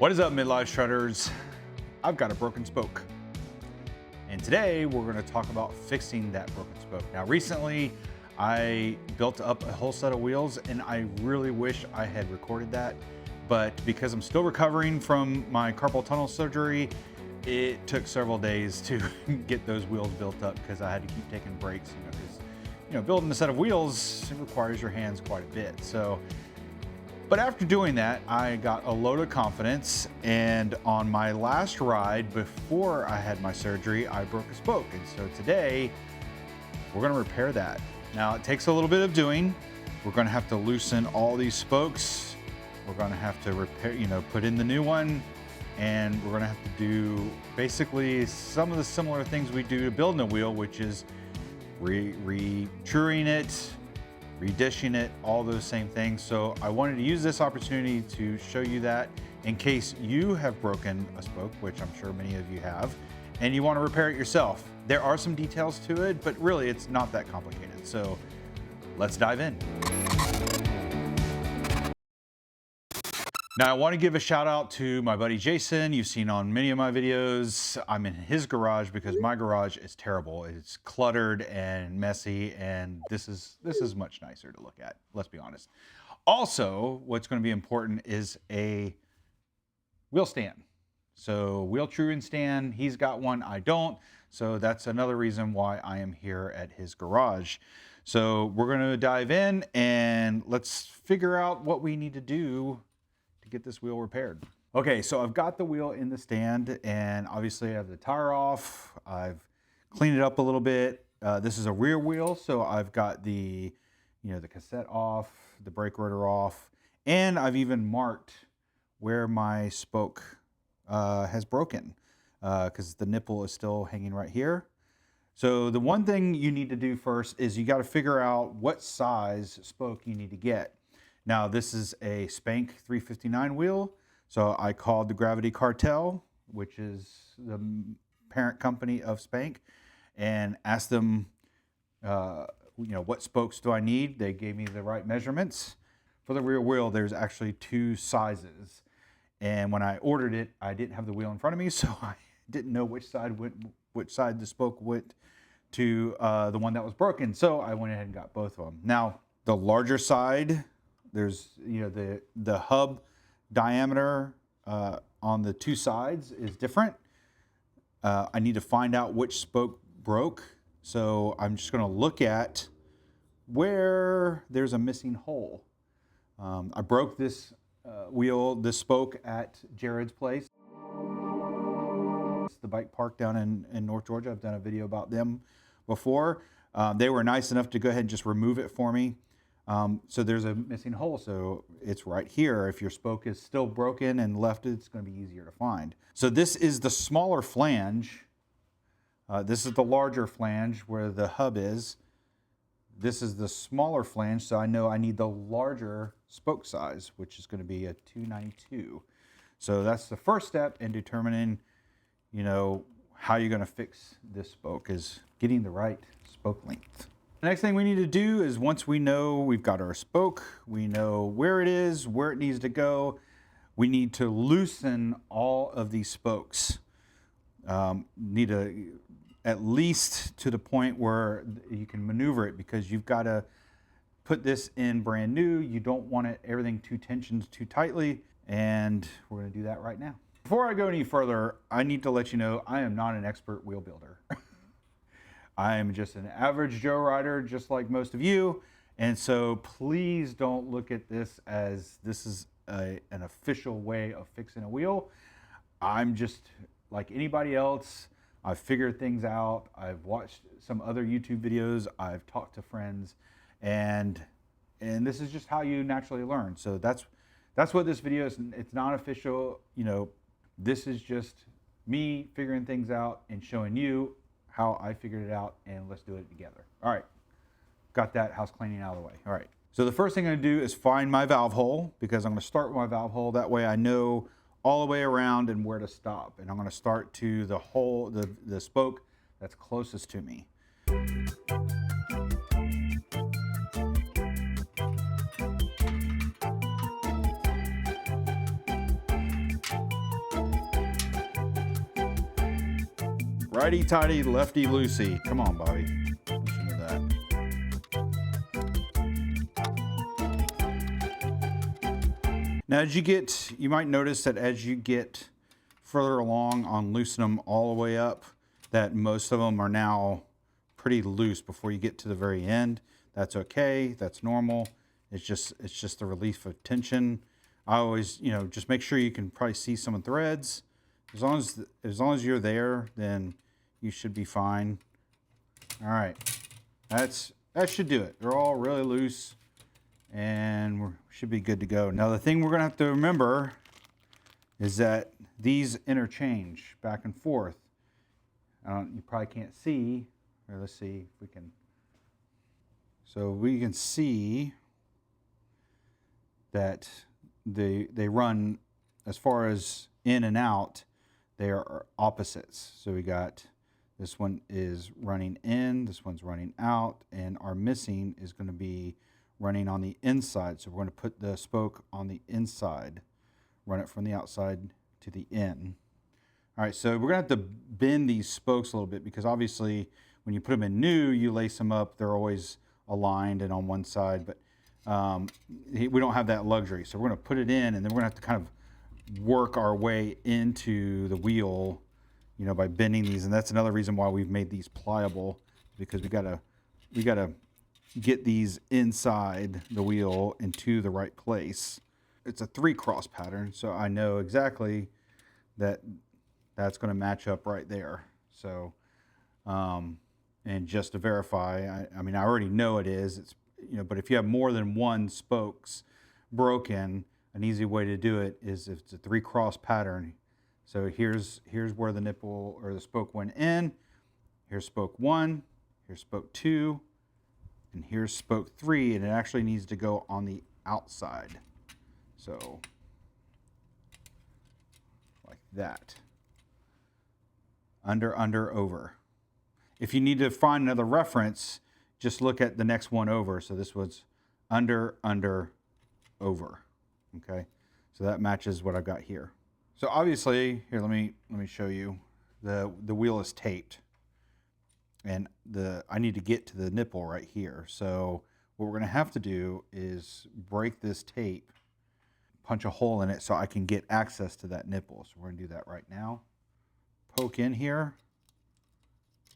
What is up, Midlife Shredders? I've got a broken spoke. And today we're going to talk about fixing that broken spoke. Now, recently I built up a whole set of wheels and I really wish I had recorded that. But because I'm still recovering from my carpal tunnel surgery, it took several days to get those wheels built up because I had to keep taking breaks, because building a set of wheels, it requires your hands quite a bit. But after doing that, I got a load of confidence, and on my last ride before I had my surgery, I broke a spoke. And so today, we're gonna repair that. Now, it takes a little bit of doing. We're gonna have to loosen all these spokes. We're gonna have to repair, put in the new one, and we're gonna have to do basically some of the similar things we do to building a wheel, which is re-truing it, redishing it, all those same things. So I wanted to use this opportunity to show you that in case you have broken a spoke, which I'm sure many of you have, and you want to repair it yourself. There are some details to it, but really it's not that complicated. So let's dive in. Now, I want to give a shout out to my buddy Jason. You've seen on many of my videos. I'm in his garage because my garage is terrible. It's cluttered and messy, and this is much nicer to look at, let's be honest. Also, what's going to be important is a wheel stand. So wheel truing stand, he's got one, I don't. So that's another reason why I am here at his garage. So we're going to dive in and let's figure out what we need to do get this wheel repaired. Okay, so I've got the wheel in the stand, and obviously I have the tire off. I've cleaned it up a little bit. This is a rear wheel, so I've got the cassette off, the brake rotor off, and I've even marked where my spoke has broken because the nipple is still hanging right here. So the one thing you need to do first is you got to figure out what size spoke you need to get. Now, this is a Spank 359 wheel, so I called the Gravity Cartel, which is the parent company of Spank, and asked them, what spokes do I need? They gave me the right measurements. For the rear wheel, there's actually two sizes, and when I ordered it, I didn't have the wheel in front of me, so I didn't know which side the spoke went to the one that was broken, so I went ahead and got both of them. Now, the larger side, there's, the hub diameter on the two sides is different. I need to find out which spoke broke. So I'm just going to look at where there's a missing hole. I broke this this spoke at Jared's place. It's the bike park down in North Georgia. I've done a video about them before. They were nice enough to go ahead and just remove it for me. So there's a missing hole, so it's right here. If your spoke is still broken and left, it's going to be easier to find. So this is the smaller flange. This is the larger flange where the hub is. This is the smaller flange, so I know I need the larger spoke size, which is going to be a 292. So that's the first step in determining, how you're going to fix this spoke, is getting the right spoke length. The next thing we need to do is, once we know we've got our spoke, we know where it is, where it needs to go, we need to loosen all of these spokes. Need to, at least to the point where you can maneuver it, because you've got to put this in brand new. You don't want everything too tensioned too tightly, and we're going to do that right now. Before I go any further, I need to let you know I am not an expert wheel builder. I am just an average Joe rider, just like most of you. And so please don't look at this as this is an official way of fixing a wheel. I'm just like anybody else. I've figured things out. I've watched some other YouTube videos. I've talked to friends, and this is just how you naturally learn. So that's what this video is. It's not official. This is just me figuring things out and showing you how I figured it out, and let's do it together. All right, got that house cleaning out of the way. All right, so the first thing I'm gonna do is find my valve hole, because I'm gonna start with my valve hole. That way I know all the way around and where to stop. And I'm gonna start to the hole, the spoke that's closest to me. Righty tighty, lefty loosey. Come on, Bobby. Listen to that. Now, as you might notice that as you get further along on loosening them all the way up, that most of them are now pretty loose before you get to the very end. That's okay. That's normal. It's just the relief of tension. I always, just make sure you can probably see some of the threads. As long as you're there, then you should be fine. All right, that should do it. They're all really loose, and we should be good to go. Now, the thing we're gonna have to remember is that these interchange back and forth. You probably can't see. Here, let's see if we can. So we can see that they run, as far as in and out, they are opposites. So we got this one is running in, this one's running out, and our missing is going to be running on the inside. So we're going to put the spoke on the inside, run it from the outside to the in. All right, so we're going to have to bend these spokes a little bit, because obviously when you put them in new, you lace them up, they're always aligned and on one side, but we don't have that luxury. So we're going to put it in, and then we're going to have to kind of work our way into the wheel, by bending these. And that's another reason why we've made these pliable, because we gotta get these inside the wheel into the right place. It's a 3-cross pattern, so I know exactly that that's going to match up right there. So, and just to verify, I mean, I already know it is. It's but if you have more than one spokes broken, an easy way to do it is if it's a 3-cross pattern. So here's where the nipple or the spoke went in. Here's spoke 1, here's spoke 2, and here's spoke 3, and it actually needs to go on the outside. So like that. Under, over. If you need to find another reference, just look at the next one over. So this was under, over. Okay, so that matches what I've got here. So obviously, here, let me show you. The wheel is taped, and I need to get to the nipple right here. So what we're gonna have to do is break this tape, punch a hole in it so I can get access to that nipple. So we're gonna do that right now. Poke in here,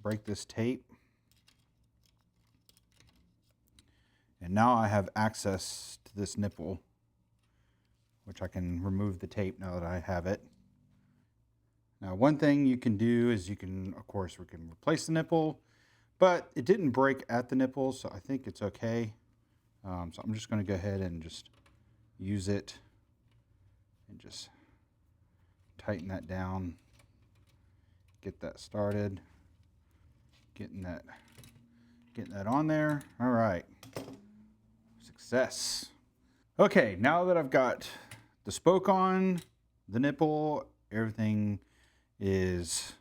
break this tape, and now I have access to this nipple, which I can remove the tape now that I have it. Now, one thing you can do is we can replace the nipple, but it didn't break at the nipple, so I think it's okay. So I'm just going to go ahead and just use it and just tighten that down, get that started, getting that on there. All right, success. Okay, now that I've got the spoke on, the nipple, everything is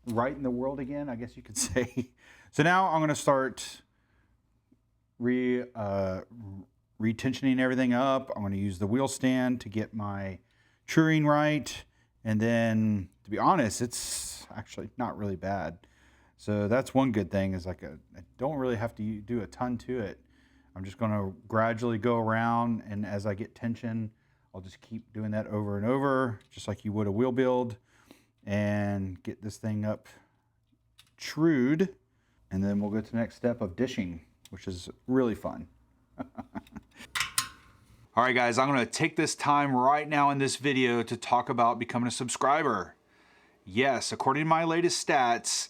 right in the world again, I guess you could say. So now I'm going to start retensioning everything up. I'm going to use the wheel stand to get my truing right. And then, to be honest, it's actually not really bad. So that's one good thing, is I don't really have to do a ton to it. I'm just going to gradually go around, and as I get tension, I'll just keep doing that over and over, just like you would a wheel build, and get this thing up trued. And then we'll go to the next step of dishing, which is really fun. All right, guys, I'm going to take this time right now in this video to talk about becoming a subscriber. Yes, according to my latest stats,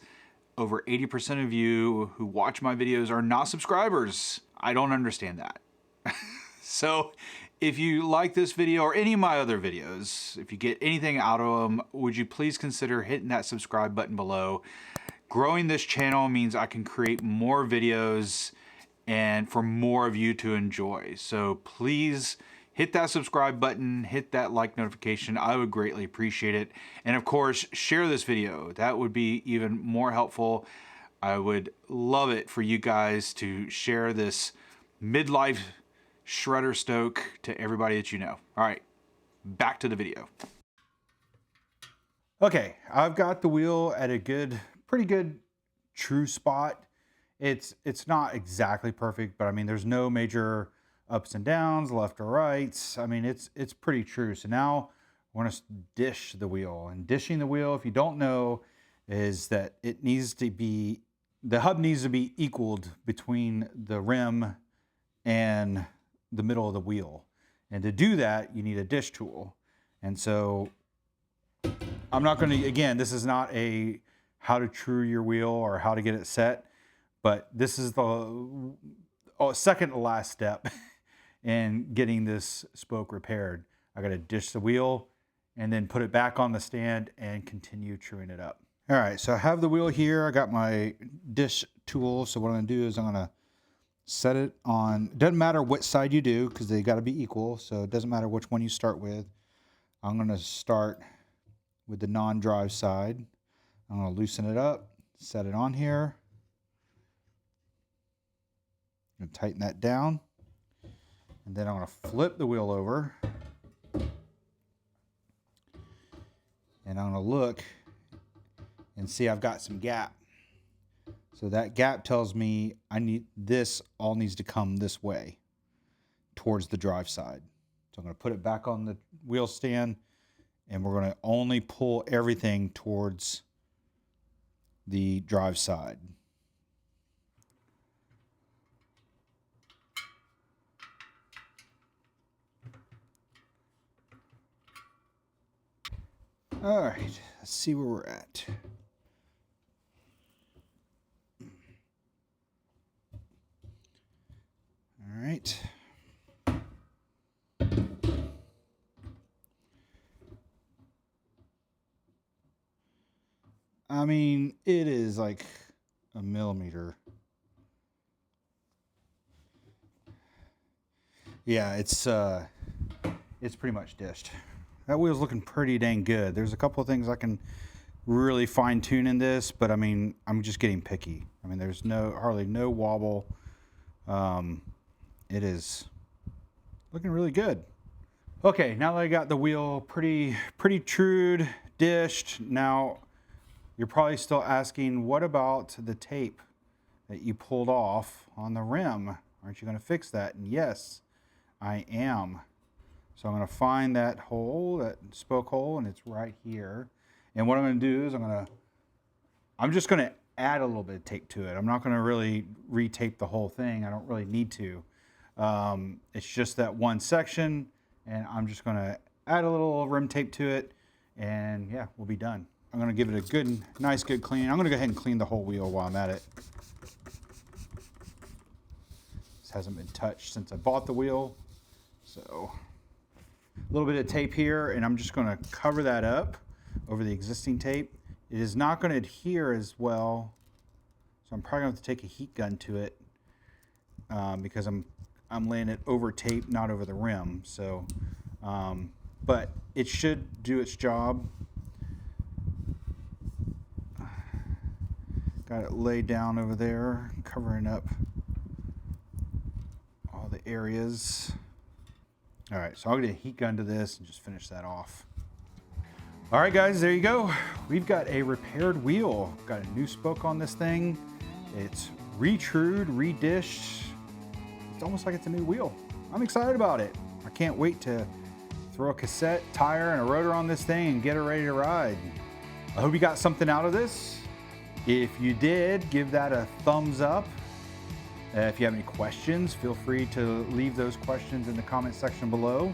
over 80% of you who watch my videos are not subscribers. I don't understand that. So if you like this video or any of my other videos, if you get anything out of them, would you please consider hitting that subscribe button below? Growing this channel means I can create more videos and for more of you to enjoy. So please hit that subscribe button, hit that like notification. I would greatly appreciate it. And of course, share this video. That would be even more helpful. I would love it for you guys to share this midlife shredder stoke to everybody that you know. All right, back to the video. Okay, I've got the wheel at a pretty good true spot. It's not exactly perfect, but I mean, there's no major ups and downs, left or rights. I mean, it's pretty true. So now I want to dish the wheel. And dishing the wheel, if you don't know, is that the hub needs to be equaled between the rim and the middle of the wheel. And to do that, you need a dish tool. And so I'm not going to, again, this is not a how to true your wheel or how to get it set, but this is the second to last step in getting this spoke repaired. I got to dish the wheel and then put it back on the stand and continue truing it up. All right, so I have the wheel here. I got my dish tool. So what I'm going to do is I'm going to set it on, it doesn't matter what side you do because they got to be equal. So it doesn't matter which one you start with. I'm going to start with the non-drive side. I'm going to loosen it up, set it on here. I'm going to tighten that down. And then I'm going to flip the wheel over. And I'm going to look and see I've got some gap. So that gap tells me this all needs to come this way towards the drive side. So I'm going to put it back on the wheel stand and we're going to only pull everything towards the drive side. All right, let's see where we're at. All right. I mean, it is like a millimeter. Yeah, it's pretty much dished. That wheel's looking pretty dang good. There's a couple of things I can really fine tune in this, but I mean, I'm just getting picky. I mean, there's hardly no wobble. It is looking really good. Okay, now that I got the wheel pretty trued, dished, now you're probably still asking, what about the tape that you pulled off on the rim? Aren't you going to fix that? And yes, I am. So I'm going to find that hole, that spoke hole, and it's right here. And what I'm going to do is I'm just going to add a little bit of tape to it. I'm not going to really retape the whole thing. I don't really need to. It's just that one section, and I'm just going to add a little rim tape to it, and yeah, we'll be done. I'm going to give it a nice good clean. I'm going to go ahead and clean the whole wheel while I'm at it. This hasn't been touched since I bought the wheel. So a little bit of tape here, and I'm just going to cover that up over the existing tape. It is not going to adhere as well, so I'm probably going to have to take a heat gun to it because I'm laying it over tape, not over the rim. So, but it should do its job. Got it laid down over there, covering up all the areas. All right, so I'll get a heat gun to this and just finish that off. All right, guys, there you go. We've got a repaired wheel. Got a new spoke on this thing. It's re-trued, re-dished. It's almost like it's a new wheel. I'm excited about it. I can't wait to throw a cassette, tire, and a rotor on this thing and get it ready to ride. I hope you got something out of this. If you did, give that a thumbs up. If you have any questions, feel free to leave those questions in the comment section below.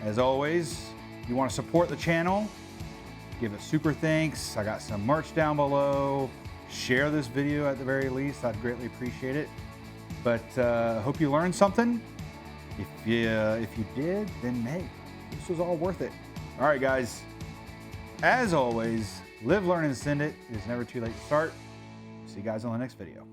As always, if you want to support the channel, give a super thanks. I got some merch down below. Share this video at the very least. I'd greatly appreciate it. But hope you learned something. If you did, then hey, this was all worth it. All right, guys. As always, live, learn, and send it. It is never too late to start. See you guys on the next video.